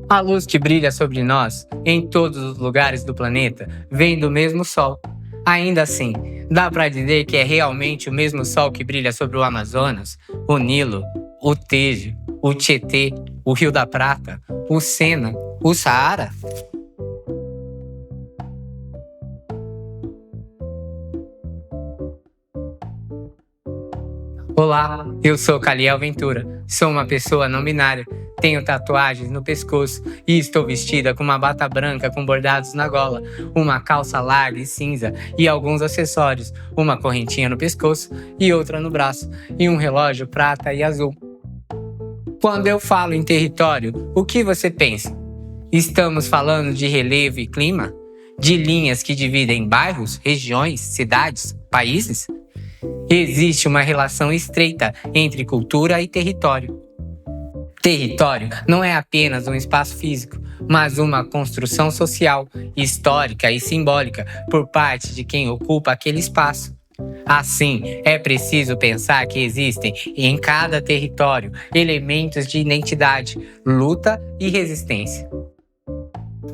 A luz que brilha sobre nós, em todos os lugares do planeta, vem do mesmo Sol. Ainda assim, dá para dizer que é realmente o mesmo Sol que brilha sobre o Amazonas, o Nilo, o Tejo, o Tietê, o Rio da Prata, o Sena, o Saara? Olá, eu sou Caliel Ventura, sou uma pessoa não binária, tenho tatuagens no pescoço e estou vestida com uma bata branca com bordados na gola, uma calça larga e cinza e alguns acessórios, uma correntinha no pescoço e outra no braço, e um relógio prata e azul. Quando eu falo em território, o que você pensa? Estamos falando de relevo e clima? De linhas que dividem bairros, regiões, cidades, países? Existe uma relação estreita entre cultura e território. Território não é apenas um espaço físico, mas uma construção social, histórica e simbólica por parte de quem ocupa aquele espaço. Assim, é preciso pensar que existem em cada território elementos de identidade, luta e resistência.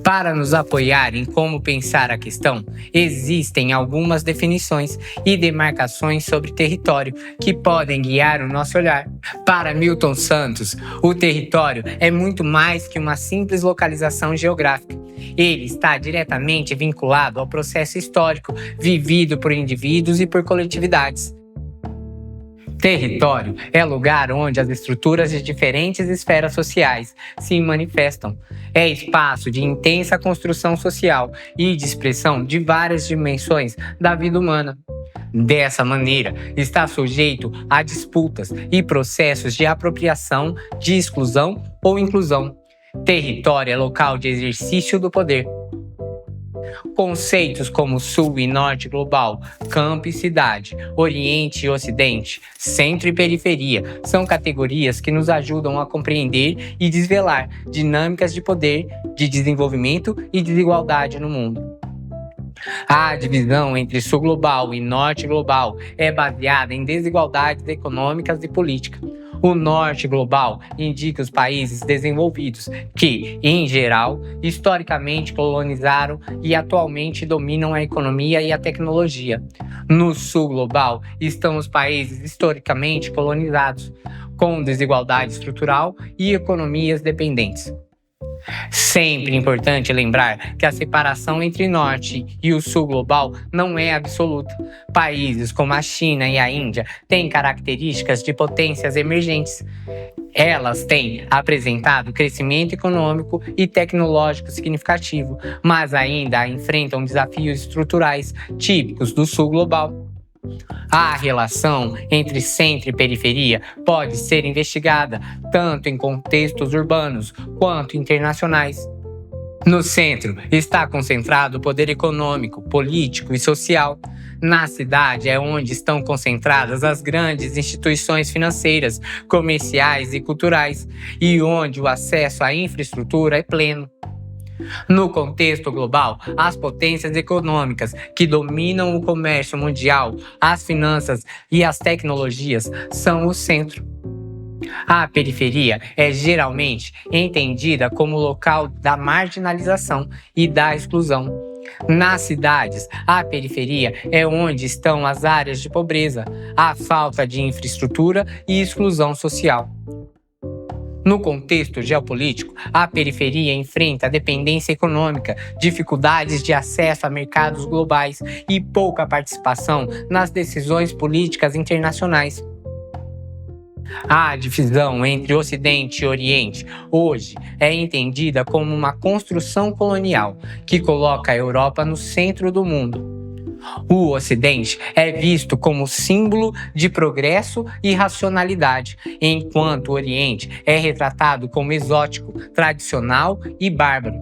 Para nos apoiar em como pensar a questão, existem algumas definições e demarcações sobre território que podem guiar o nosso olhar. Para Milton Santos, o território é muito mais que uma simples localização geográfica. Ele está diretamente vinculado ao processo histórico vivido por indivíduos e por coletividades. Território é lugar onde as estruturas de diferentes esferas sociais se manifestam. É espaço de intensa construção social e de expressão de várias dimensões da vida humana. Dessa maneira, está sujeito a disputas e processos de apropriação, de exclusão ou inclusão. Território é local de exercício do poder. Conceitos como Sul e Norte global, campo e cidade, Oriente e Ocidente, centro e periferia são categorias que nos ajudam a compreender e desvelar dinâmicas de poder, de desenvolvimento e desigualdade no mundo. A divisão entre Sul global e Norte global é baseada em desigualdades econômicas e políticas. O Norte global indica os países desenvolvidos que, em geral, historicamente colonizaram e atualmente dominam a economia e a tecnologia. No Sul global estão os países historicamente colonizados, com desigualdade estrutural e economias dependentes. Sempre importante lembrar que a separação entre Norte e o Sul global não é absoluta. Países como a China e a Índia têm características de potências emergentes. Elas têm apresentado crescimento econômico e tecnológico significativo, mas ainda enfrentam desafios estruturais típicos do Sul global. A relação entre centro e periferia pode ser investigada tanto em contextos urbanos quanto internacionais. No centro está concentrado o poder econômico, político e social. Na cidade é onde estão concentradas as grandes instituições financeiras, comerciais e culturais, e onde o acesso à infraestrutura é pleno. No contexto global, as potências econômicas que dominam o comércio mundial, as finanças e as tecnologias são o centro. A periferia é geralmente entendida como local da marginalização e da exclusão. Nas cidades, a periferia é onde estão as áreas de pobreza, a falta de infraestrutura e exclusão social. No contexto geopolítico, a periferia enfrenta dependência econômica, dificuldades de acesso a mercados globais e pouca participação nas decisões políticas internacionais. A divisão entre Ocidente e Oriente hoje é entendida como uma construção colonial que coloca a Europa no centro do mundo. O Ocidente é visto como símbolo de progresso e racionalidade, enquanto o Oriente é retratado como exótico, tradicional e bárbaro.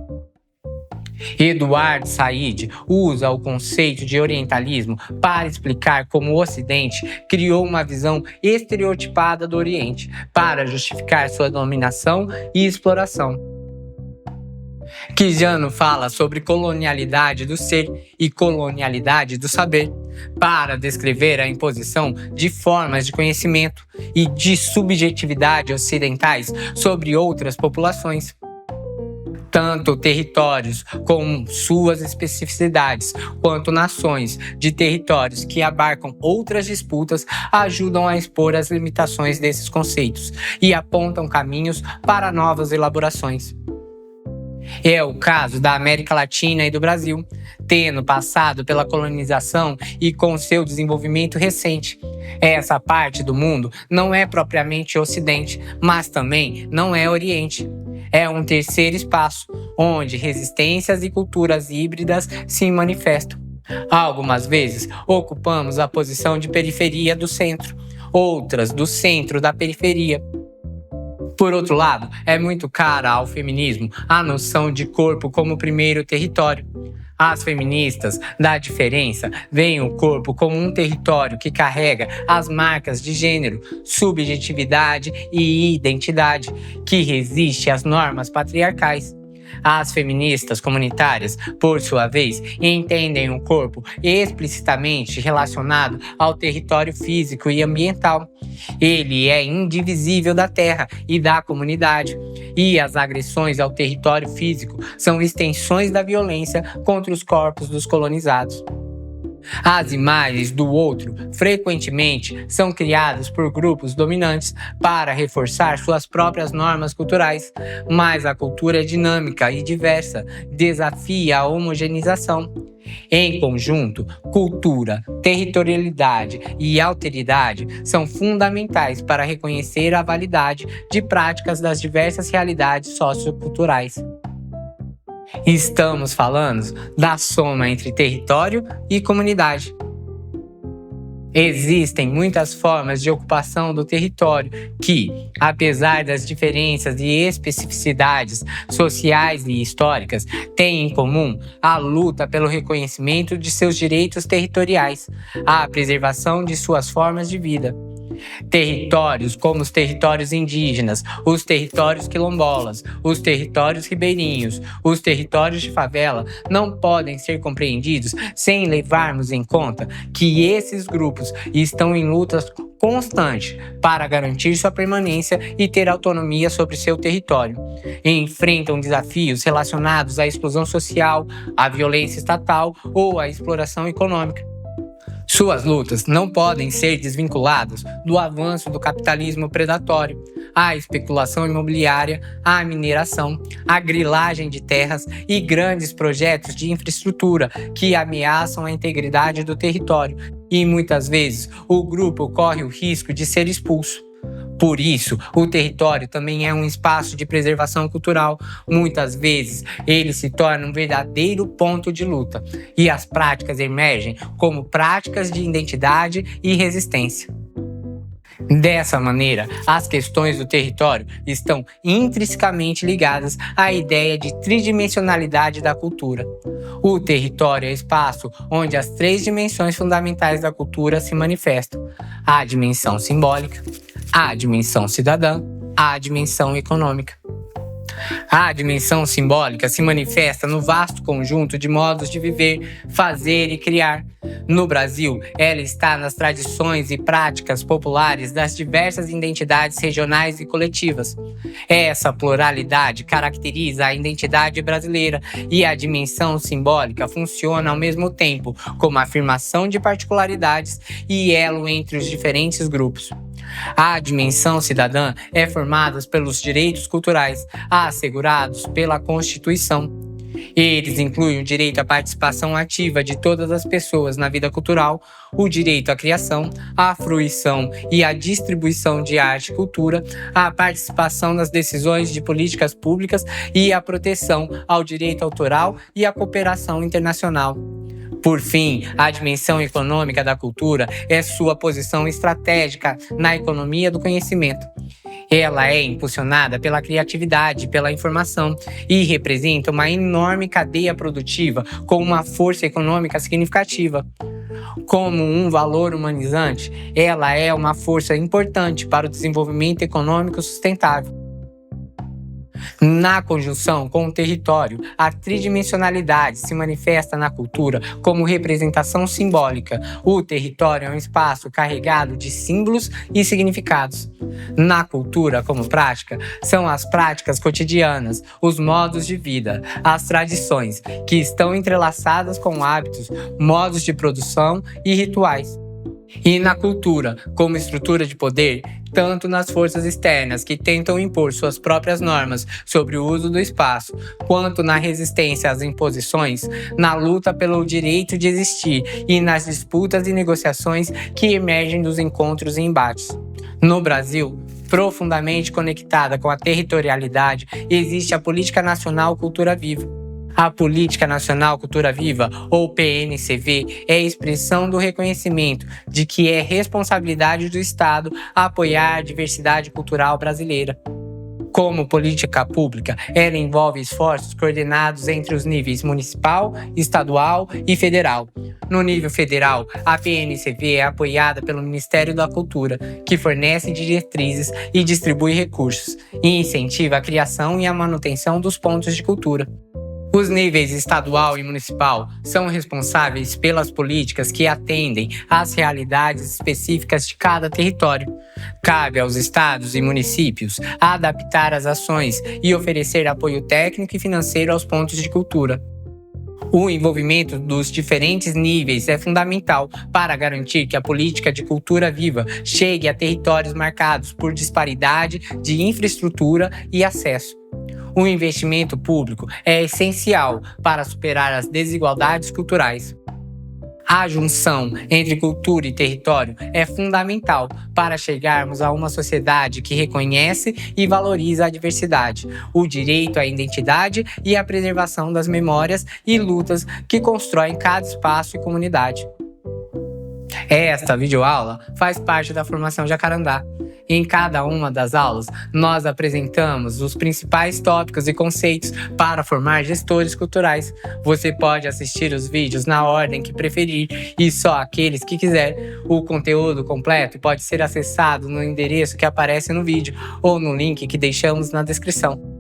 Eduard Said usa o conceito de orientalismo para explicar como o Ocidente criou uma visão estereotipada do Oriente para justificar sua dominação e exploração. Quijano fala sobre colonialidade do ser e colonialidade do saber, para descrever a imposição de formas de conhecimento e de subjetividade ocidentais sobre outras populações. Tanto territórios com suas especificidades, quanto nações de territórios que abarcam outras disputas ajudam a expor as limitações desses conceitos e apontam caminhos para novas elaborações. É o caso da América Latina e do Brasil, tendo passado pela colonização e com seu desenvolvimento recente. Essa parte do mundo não é propriamente Ocidente, mas também não é Oriente. É um terceiro espaço, onde resistências e culturas híbridas se manifestam. Algumas vezes ocupamos a posição de periferia do centro, outras do centro da periferia. Por outro lado, é muito cara ao feminismo a noção de corpo como primeiro território. As feministas da diferença veem o corpo como um território que carrega as marcas de gênero, subjetividade e identidade, que resiste às normas patriarcais. As feministas comunitárias, por sua vez, entendem o corpo explicitamente relacionado ao território físico e ambiental. Ele é indivisível da terra e da comunidade, e as agressões ao território físico são extensões da violência contra os corpos dos colonizados. As imagens do outro frequentemente são criadas por grupos dominantes para reforçar suas próprias normas culturais, mas a cultura é dinâmica e diversa, desafia a homogeneização. Em conjunto, cultura, territorialidade e alteridade são fundamentais para reconhecer a validade de práticas das diversas realidades socioculturais. Estamos falando da soma entre território e comunidade. Existem muitas formas de ocupação do território que, apesar das diferenças e especificidades sociais e históricas, têm em comum a luta pelo reconhecimento de seus direitos territoriais, a preservação de suas formas de vida. Territórios como os territórios indígenas, os territórios quilombolas, os territórios ribeirinhos, os territórios de favela não podem ser compreendidos sem levarmos em conta que esses grupos estão em lutas constante para garantir sua permanência e ter autonomia sobre seu território. Enfrentam desafios relacionados à exclusão social, à violência estatal ou à exploração econômica. Suas lutas não podem ser desvinculadas do avanço do capitalismo predatório, à especulação imobiliária, à mineração, à grilagem de terras e grandes projetos de infraestrutura que ameaçam a integridade do território, e muitas vezes o grupo corre o risco de ser expulso. Por isso, o território também é um espaço de preservação cultural. Muitas vezes, ele se torna um verdadeiro ponto de luta, e as práticas emergem como práticas de identidade e resistência. Dessa maneira, as questões do território estão intrinsecamente ligadas à ideia de tridimensionalidade da cultura. O território é espaço onde as três dimensões fundamentais da cultura se manifestam: a dimensão simbólica, a dimensão cidadã, a dimensão econômica. A dimensão simbólica se manifesta no vasto conjunto de modos de viver, fazer e criar. No Brasil, ela está nas tradições e práticas populares das diversas identidades regionais e coletivas. Essa pluralidade caracteriza a identidade brasileira, e a dimensão simbólica funciona ao mesmo tempo como afirmação de particularidades e elo entre os diferentes grupos. A dimensão cidadã é formada pelos direitos culturais assegurados pela Constituição. Eles incluem o direito à participação ativa de todas as pessoas na vida cultural, o direito à criação, à fruição e à distribuição de arte e cultura, a participação nas decisões de políticas públicas e a proteção ao direito autoral e à cooperação internacional. Por fim, a dimensão econômica da cultura é sua posição estratégica na economia do conhecimento. Ela é impulsionada pela criatividade e pela informação e representa uma enorme cadeia produtiva com uma força econômica significativa. Como um valor humanizante, ela é uma força importante para o desenvolvimento econômico sustentável. Na conjunção com o território, a tridimensionalidade se manifesta na cultura como representação simbólica. O território é um espaço carregado de símbolos e significados. Na cultura, como prática, são as práticas cotidianas, os modos de vida, as tradições, que estão entrelaçadas com hábitos, modos de produção e rituais. E na cultura, como estrutura de poder, tanto nas forças externas que tentam impor suas próprias normas sobre o uso do espaço, quanto na resistência às imposições, na luta pelo direito de existir e nas disputas e negociações que emergem dos encontros e embates. No Brasil, profundamente conectada com a territorialidade, existe a Política Nacional Cultura Viva. A Política Nacional Cultura Viva, ou PNCV, é a expressão do reconhecimento de que é responsabilidade do Estado apoiar a diversidade cultural brasileira. Como política pública, ela envolve esforços coordenados entre os níveis municipal, estadual e federal. No nível federal, a PNCV é apoiada pelo Ministério da Cultura, que fornece diretrizes e distribui recursos, e incentiva a criação e a manutenção dos pontos de cultura. Os níveis estadual e municipal são responsáveis pelas políticas que atendem às realidades específicas de cada território. Cabe aos estados e municípios adaptar as ações e oferecer apoio técnico e financeiro aos pontos de cultura. O envolvimento dos diferentes níveis é fundamental para garantir que a política de cultura viva chegue a territórios marcados por disparidade de infraestrutura e acesso. O investimento público é essencial para superar as desigualdades culturais. A junção entre cultura e território é fundamental para chegarmos a uma sociedade que reconhece e valoriza a diversidade, o direito à identidade e a preservação das memórias e lutas que constroem cada espaço e comunidade. Esta videoaula faz parte da formação Jacarandá. Em cada uma das aulas, nós apresentamos os principais tópicos e conceitos para formar gestores culturais. Você pode assistir os vídeos na ordem que preferir e só aqueles que quiser. O conteúdo completo pode ser acessado no endereço que aparece no vídeo ou no link que deixamos na descrição.